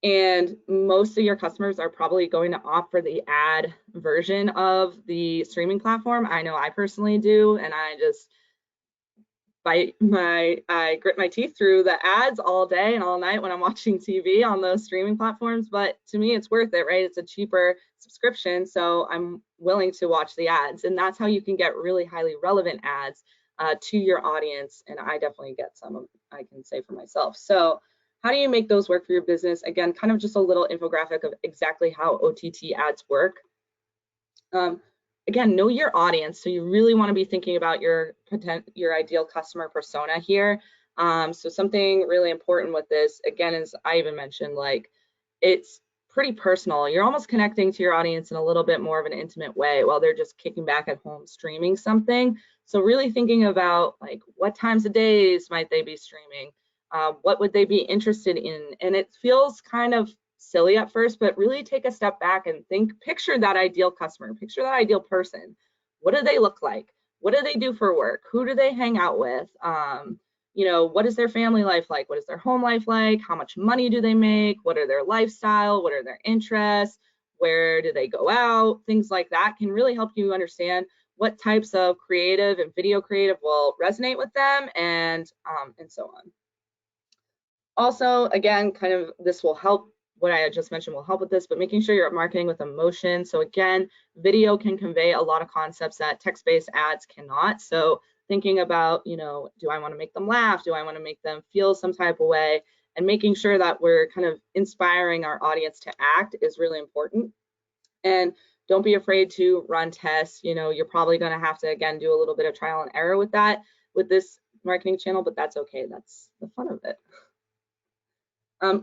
And most of your customers are probably going to opt for the ad version of the streaming platform. I know I personally do, and I just I grit my teeth through the ads all day and all night when I'm watching TV on those streaming platforms. But to me, it's worth it, right? It's a cheaper subscription, so I'm willing to watch the ads. And that's how you can get really highly relevant ads to your audience. And I definitely get some of, I can say for myself. So how do you make those work for your business? Again, kind of just a little infographic of exactly how OTT ads work. Again, know your audience. So you really want to be thinking about your ideal customer persona here. So something really important with this, again, as I even mentioned, like it's pretty personal. You're almost connecting to your audience in a little bit more of an intimate way while they're just kicking back at home streaming something. So really thinking about like what times of days might they be streaming? What would they be interested in? And it feels kind of silly at first, but really take a step back and picture that ideal customer, picture that ideal person. What do they look like? What do they do for work? Who do they hang out with? You know, what is their family life like? What is their home life like? How much money do they make? What are their lifestyle? What are their interests? Where do they go out? Things like that can really help you understand what types of creative and video creative will resonate with them, and so on. Also, again, kind of this will help, what I just mentioned will help with this, but making sure you're marketing with emotion. So again, video can convey a lot of concepts that text-based ads cannot. So thinking about, you know, do I want to make them laugh? Do I want to make them feel some type of way? And making sure that we're kind of inspiring our audience to act is really important. And don't be afraid to run tests. You know, you're probably going to have to, again, do a little bit of trial and error with that, with this marketing channel, but that's okay. That's the fun of it.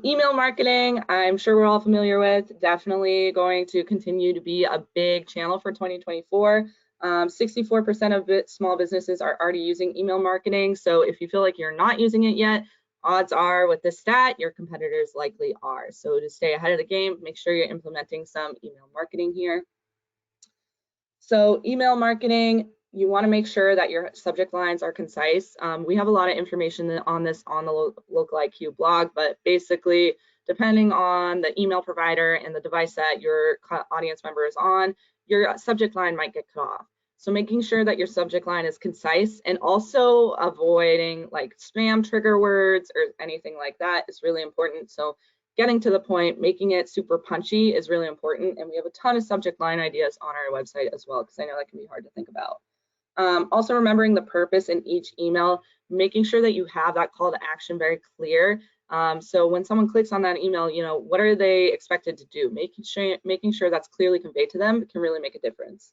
Email marketing, I'm sure we're all familiar with, definitely going to continue to be a big channel for 2024. 64% of small businesses are already using email marketing. So if you feel like you're not using it yet, odds are with this stat, your competitors likely are. So to stay ahead of the game, make sure you're implementing some email marketing here. So email marketing, you want to make sure that your subject lines are concise. We have a lot of information on this on the LocalIQ blog, but basically, depending on the email provider and the device that your audience member is on, your subject line might get cut off. So making sure that your subject line is concise and also avoiding like spam trigger words or anything like that is really important. So getting to the point, making it super punchy is really important. And we have a ton of subject line ideas on our website as well, because I know that can be hard to think about. Also remembering the purpose in each email, making sure that you have that call to action very clear. So when someone clicks on that email, you know, what are they expected to do? Making sure that's clearly conveyed to them can really make a difference.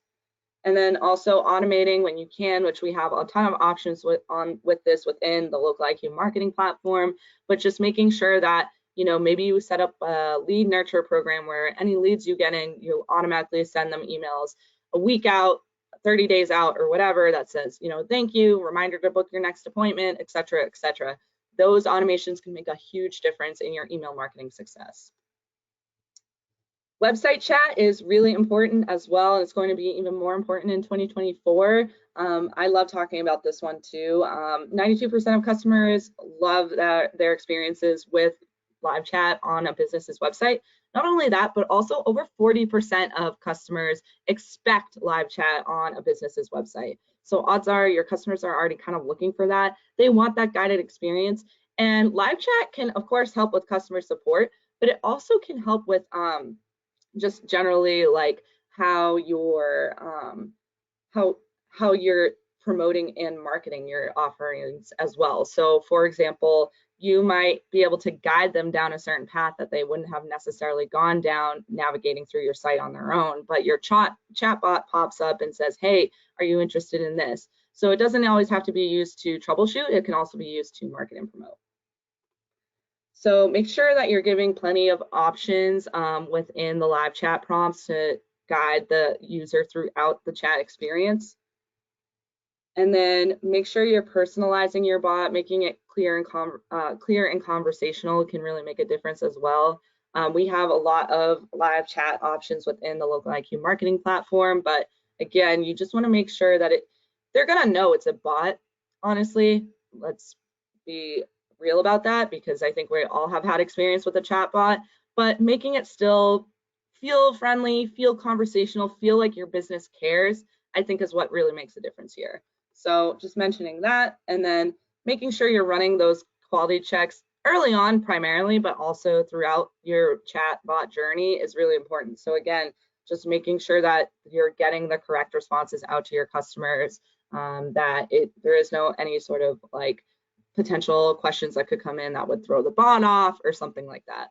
And then also automating when you can, which we have a ton of options with this within the LocalIQ marketing platform, but just making sure that, you know, maybe you set up a lead nurture program where any leads you get in, you automatically send them emails a week out, 30 days out, or whatever that says, you know, thank you, reminder to book your next appointment, et cetera, et cetera. Those automations can make a huge difference in your email marketing success. Website chat is really important as well. It's going to be even more important in 2024. I love talking about this one too. 92% of customers love their experiences with live chat on a business's website. Not only that, but also over 40% of customers expect live chat on a business's website. So odds are your customers are already kind of looking for that. They want that guided experience. And live chat can, of course, help with customer support, but it also can help with just generally like how you're promoting and marketing your offerings as well. So for example, you might be able to guide them down a certain path that they wouldn't have necessarily gone down navigating through your site on their own, but your chatbot pops up and says, hey, are you interested in this? So it doesn't always have to be used to troubleshoot, it can also be used to market and promote. So make sure that you're giving plenty of options within the live chat prompts to guide the user throughout the chat experience. And then make sure you're personalizing your bot, making it clear and conversational can really make a difference as well. We have a lot of live chat options within the LocalIQ marketing platform, but again, you just want to make sure that they're gonna know it's a bot. Honestly, let's be real about that, because I think we all have had experience with a chat bot, but making it still feel friendly, feel conversational, feel like your business cares, I think is what really makes a difference here. So just mentioning that, and then making sure you're running those quality checks early on primarily, but also throughout your chat bot journey is really important. So again, just making sure that you're getting the correct responses out to your customers, that there is no any sort of like potential questions that could come in that would throw the bot off or something like that.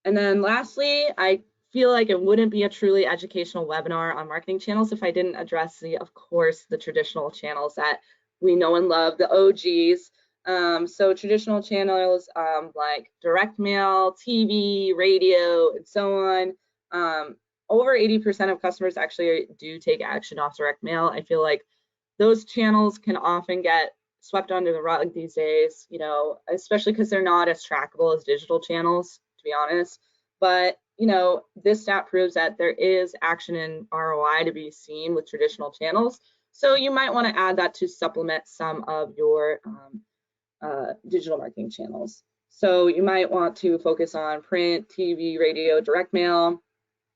And then lastly, I feel like it wouldn't be a truly educational webinar on marketing channels if I didn't address of course, the traditional channels that we know and love, the OGs. So traditional channels like direct mail, TV, radio, and so on. Over 80% of customers actually do take action off direct mail. I feel like those channels can often get swept under the rug these days, you know, especially because they're not as trackable as digital channels, to be honest. But, you know, this stat proves that there is action and ROI to be seen with traditional channels. So you might want to add that to supplement some of your digital marketing channels. So you might want to focus on print, TV, radio, direct mail,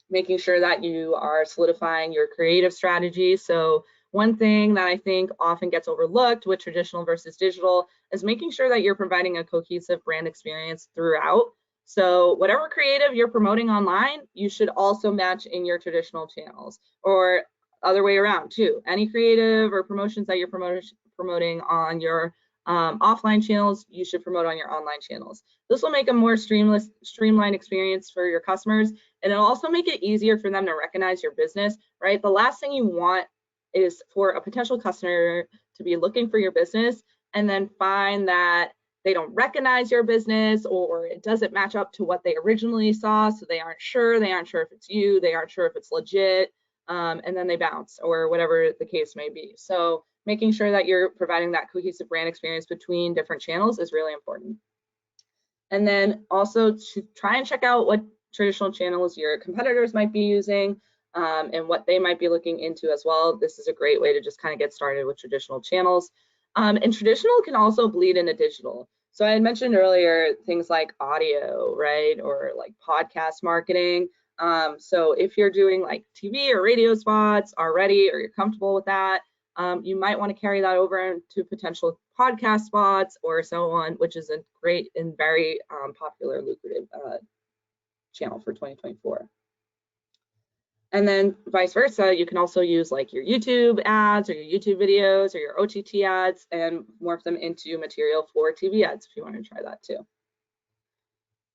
making sure that you are solidifying your creative strategy. So one thing that I think often gets overlooked with traditional versus digital is making sure that you're providing a cohesive brand experience throughout. So whatever creative you're promoting online, you should also match in your traditional channels, or other way around too. Any creative or promotions that you're promoting on your offline channels, you should promote on your online channels. This will make a more streamlined experience for your customers, and it'll also make it easier for them to recognize your business, right? The last thing you want is for a potential customer to be looking for your business and then find that they don't recognize your business, or it doesn't match up to what they originally saw, so they aren't sure if it's you, they aren't sure if it's legit, and then they bounce, or whatever the case may be. So making sure that you're providing that cohesive brand experience between different channels is really important. And then also to try and check out what traditional channels your competitors might be using, and what they might be looking into as well. This is a great way to just kind of get started with traditional channels. And traditional can also bleed into digital. So I had mentioned earlier things like audio, right, or like podcast marketing. So if you're doing like TV or radio spots already, or you're comfortable with that, you might want to carry that over to potential podcast spots or so on, which is a great and very popular, lucrative channel for 2024. And then vice versa, you can also use like your YouTube ads or your YouTube videos or your OTT ads and morph them into material for TV ads if you want to try that too.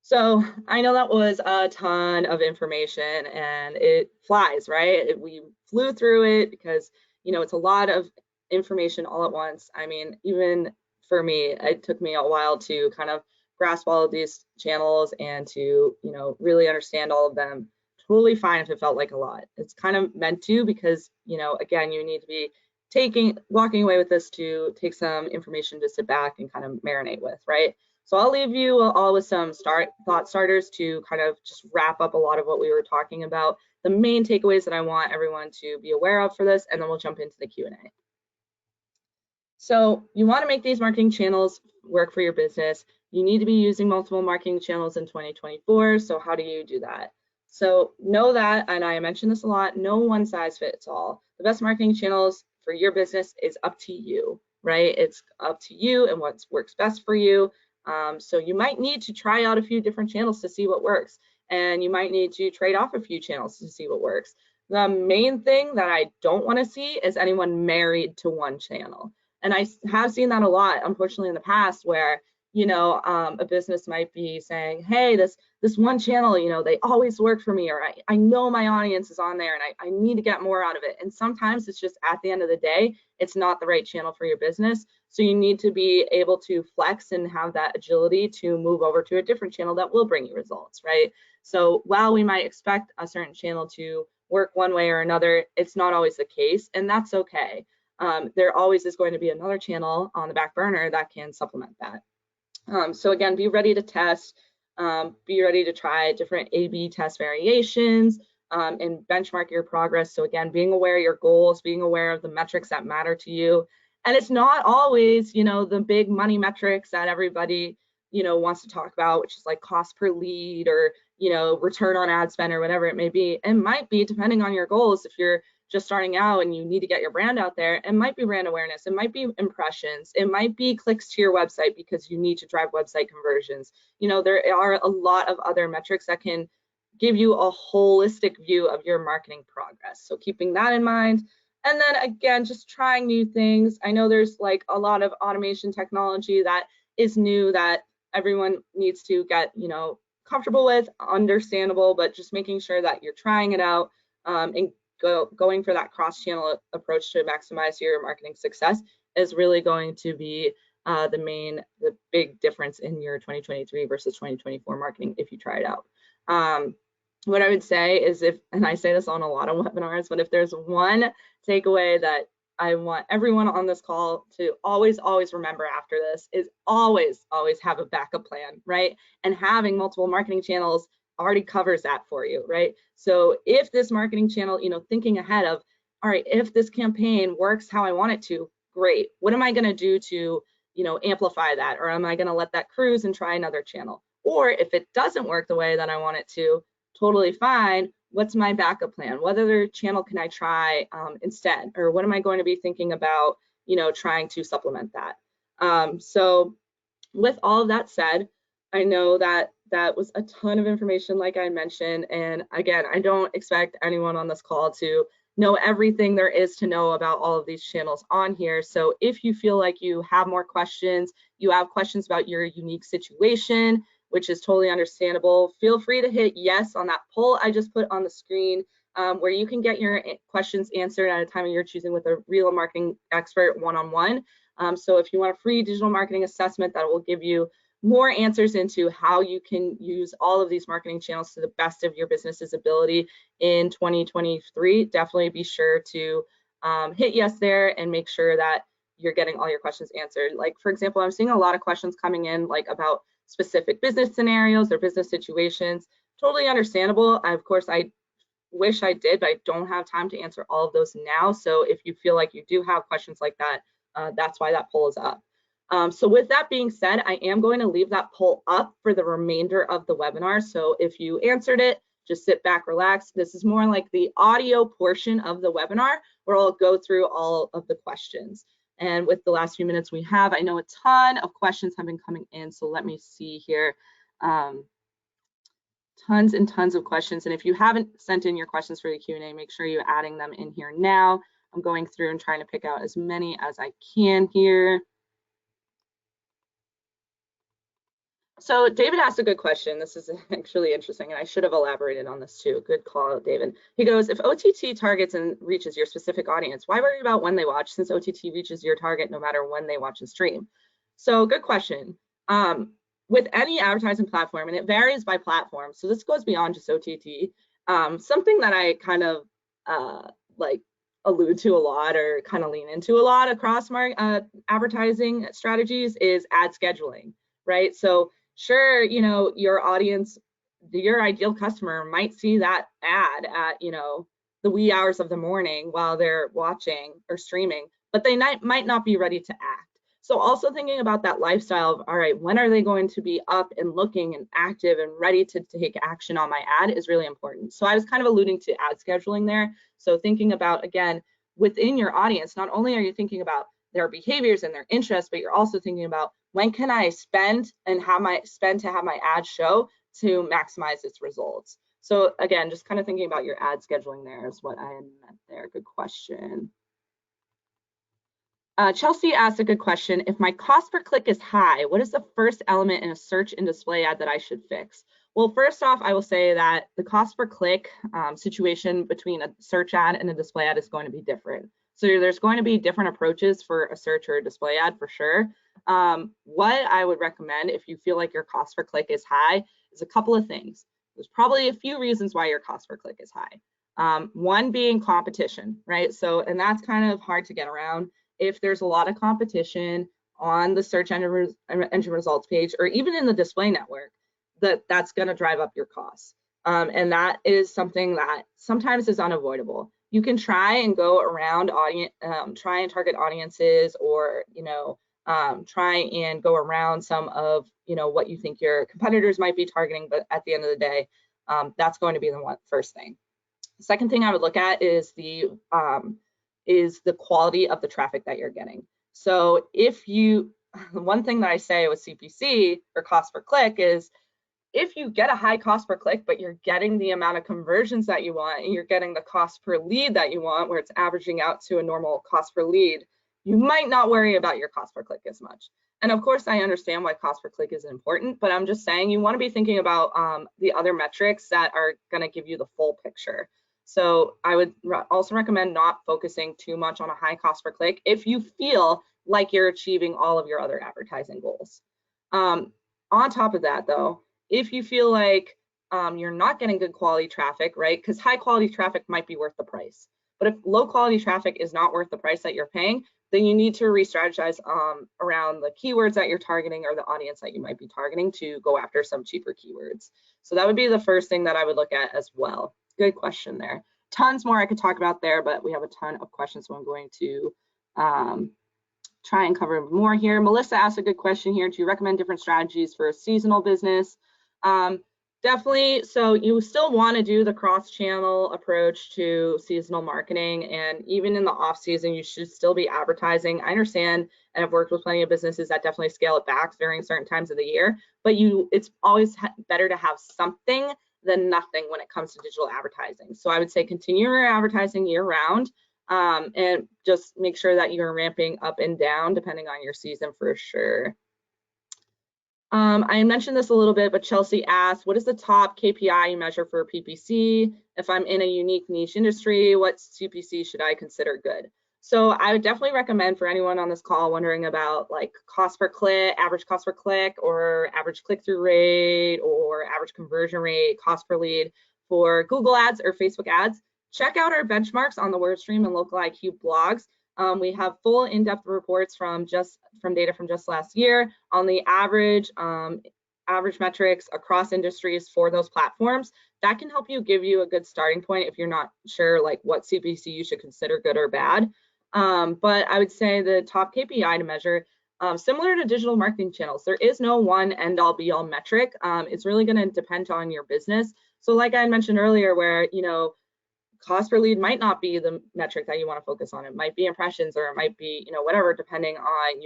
So I know that was a ton of information and it flies, right? We flew through it because, you know, it's a lot of information all at once. I mean, even for me, it took me a while to kind of grasp all of these channels and to, you know, really understand all of them. Totally fine if it felt like a lot. It's kind of meant to, because, you know, again, you need to be walking away with this to take some information to sit back and kind of marinate with, right? So I'll leave you all with some thought starters to kind of just wrap up a lot of what we were talking about, the main takeaways that I want everyone to be aware of for this, and then we'll jump into the Q&A. So you want to make these marketing channels work for your business. You need to be using multiple marketing channels in 2024. So how do you do that? So know that, and I mentioned this a lot, no one size fits all. The best marketing channels for your business is up to you, right? It's up to you and what works best for you. So you might need to try out a few different channels to see what works, and you might need to trade off a few channels to see what works. The main thing that I don't want to see is anyone married to one channel. And I have seen that a lot, unfortunately, in the past, where, you know, a business might be saying, hey, this one channel, you know, they always work for me, or I know my audience is on there and I need to get more out of it. And sometimes it's just, at the end of the day, it's not the right channel for your business. So you need to be able to flex and have that agility to move over to a different channel that will bring you results, right? So while we might expect a certain channel to work one way or another, it's not always the case, and that's okay. There always is going to be another channel on the back burner that can supplement that. So again, be ready to test, be ready to try different A/B test variations, and benchmark your progress. So again, being aware of your goals, being aware of the metrics that matter to you. And it's not always, you know, the big money metrics that everybody, wants to talk about, which is like cost per lead or, return on ad spend or whatever it may be. It might be, depending on your goals, if you're just starting out and you need to get your brand out there, it might be brand awareness, it might be impressions, it might be clicks to your website because you need to drive website conversions. There are a lot of other metrics that can give you a holistic view of your marketing progress. So keeping that in mind. And then again, just trying new things. I know there's like a lot of automation technology that is new that everyone needs to get, comfortable with, understandable, but just making sure that you're trying it out and going for that cross-channel approach to maximize your marketing success is really going to be the big difference in your 2023 versus 2024 marketing if you try it out. What I would say is and I say this on a lot of webinars, but if there's one takeaway that I want everyone on this call to always remember after this is always have a backup plan, right? And having multiple marketing channels already covers that for you, right? So if this marketing channel, thinking ahead of, all right, if this campaign works how I want it to, great. What am I going to do to, amplify that? Or am I going to let that cruise and try another channel? Or if it doesn't work the way that I want it to, totally fine. What's my backup plan? What other channel can I try instead? Or what am I going to be thinking about, trying to supplement that? So with all of that said, I know that was a ton of information, like I mentioned. And again, I don't expect anyone on this call to know everything there is to know about all of these channels on here. So if you feel like you have more questions, you have questions about your unique situation, which is totally understandable, feel free to hit yes on that poll I just put on the screen, where you can get your questions answered at a time of your choosing with a real marketing expert one-on-one. So if you want a free digital marketing assessment that will give you more answers into how you can use all of these marketing channels to the best of your business's ability in 2023, definitely be sure to hit yes there and make sure that you're getting all your questions answered. Like, for example, I'm seeing a lot of questions coming in like about specific business scenarios or business situations. Totally understandable. Of course, I wish I did, but I don't have time to answer all of those now. So if you feel like you do have questions like that, that's why that poll is up. So with that being said, I am going to leave that poll up for the remainder of the webinar. So if you answered it, just sit back, relax. This is more like the audio portion of the webinar where I'll go through all of the questions. And with the last few minutes we have, I know a ton of questions have been coming in. So let me see here. Tons and tons of questions. And if you haven't sent in your questions for the Q&A, make sure you're adding them in here now. I'm going through and trying to pick out as many as I can here. So David asked a good question. This is actually interesting, and I should have elaborated on this too. Good call, David. He goes, if OTT targets and reaches your specific audience, why worry about when they watch, since OTT reaches your target no matter when they watch and stream? So good question. With any advertising platform, and it varies by platform, so this goes beyond just OTT, something that I kind of like allude to a lot or kind of lean into a lot across advertising strategies is ad scheduling, right? So sure, your audience, your ideal customer might see that ad at, the wee hours of the morning while they're watching or streaming, but they might not be ready to act. So also thinking about that lifestyle of, all right, when are they going to be up and looking and active and ready to take action on my ad is really important. So I was kind of alluding to ad scheduling there. So thinking about, again, within your audience, not only are you thinking about their behaviors and their interests, but you're also thinking about when can I spend and how I spend to have my ad show to maximize its results. So again, just kind of thinking about your ad scheduling there is what I meant there. Good question. Chelsea asked a good question. If my cost per click is high, what is the first element in a search and display ad that I should fix? Well, first off, I will say that the cost per click situation between a search ad and a display ad is going to be different. So there's going to be different approaches for a search or a display ad for sure. What I would recommend if you feel like your cost per click is high is a couple of things. There's probably a few reasons why your cost per click is high. One being competition, right? So, and that's kind of hard to get around. If there's a lot of competition on the search engine results page, or even in the display network, that's going to drive up your costs. And that is something that sometimes is unavoidable. You can try and go around try and target audiences or, try and go around some of, what you think your competitors might be targeting, but at the end of the day, that's going to be the first thing. The second thing I would look at is the quality of the traffic that you're getting. So one thing that I say with CPC, or cost per click, is if you get a high cost per click, but you're getting the amount of conversions that you want, and you're getting the cost per lead that you want, where it's averaging out to a normal cost per lead, you might not worry about your cost per click as much. And of course, I understand why cost per click is important, but I'm just saying you want to be thinking about the other metrics that are going to give you the full picture. So I would also recommend not focusing too much on a high cost per click if you feel like you're achieving all of your other advertising goals. On top of that, though, if you feel like you're not getting good quality traffic, right? Because high quality traffic might be worth the price. But if low quality traffic is not worth the price that you're paying, then you need to re-strategize around the keywords that you're targeting or the audience that you might be targeting to go after some cheaper keywords. So that would be the first thing that I would look at as well. Good question there. Tons more I could talk about there, but we have a ton of questions, so I'm going to try and cover more here. Melissa asked a good question here. Do you recommend different strategies for a seasonal business? Definitely. So you still want to do the cross-channel approach to seasonal marketing, and even in the off season, you should still be advertising. I understand, and I've worked with plenty of businesses that definitely scale it back during certain times of the year, but it's always better to have something than nothing when it comes to digital advertising. So I would say continue your advertising year round, and just make sure that you're ramping up and down depending on your season for sure. I mentioned this a little bit, but Chelsea asked, what is the top KPI you measure for PPC? If I'm in a unique niche industry, what CPC should I consider good? So I would definitely recommend for anyone on this call wondering about like cost per click, average cost per click, or average click-through rate, or average conversion rate, cost per lead for Google ads or Facebook ads, check out our benchmarks on the WordStream and LocaliQ blogs. We have full in-depth reports from data from just last year on the average metrics across industries for those platforms. That can help give you a good starting point if you're not sure like what CPC you should consider good or bad. But I would say the top KPI to measure, similar to digital marketing channels, there is no one end-all be-all metric. It's really going to depend on your business. So like I mentioned earlier, where cost per lead might not be the metric that you want to focus on. It might be impressions, or it might be, whatever, depending on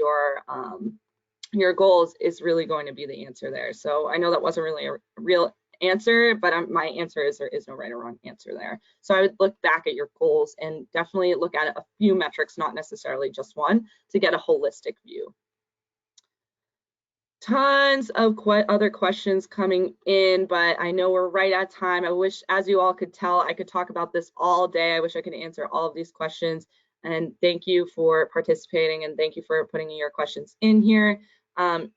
your goals is really going to be the answer there. So I know that wasn't really a real answer, but my answer is there is no right or wrong answer there. So I would look back at your goals and definitely look at a few metrics, not necessarily just one, to get a holistic view. Tons of other questions coming in, but I know we're right at time. I wish, as you all could tell, I could talk about this all day. I wish I could answer all of these questions. And thank you for participating, and thank you for putting your questions in here.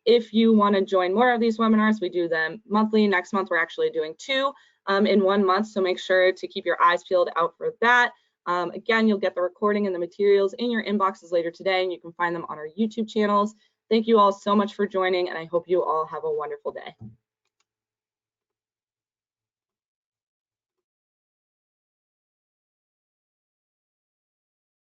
If you want to join more of these webinars, we do them monthly. Next month, we're actually doing 2 in 1 month, so make sure to keep your eyes peeled out for that. Again, you'll get the recording and the materials in your inboxes later today, and you can find them on our YouTube channels. Thank you all so much for joining, and I hope you all have a wonderful day.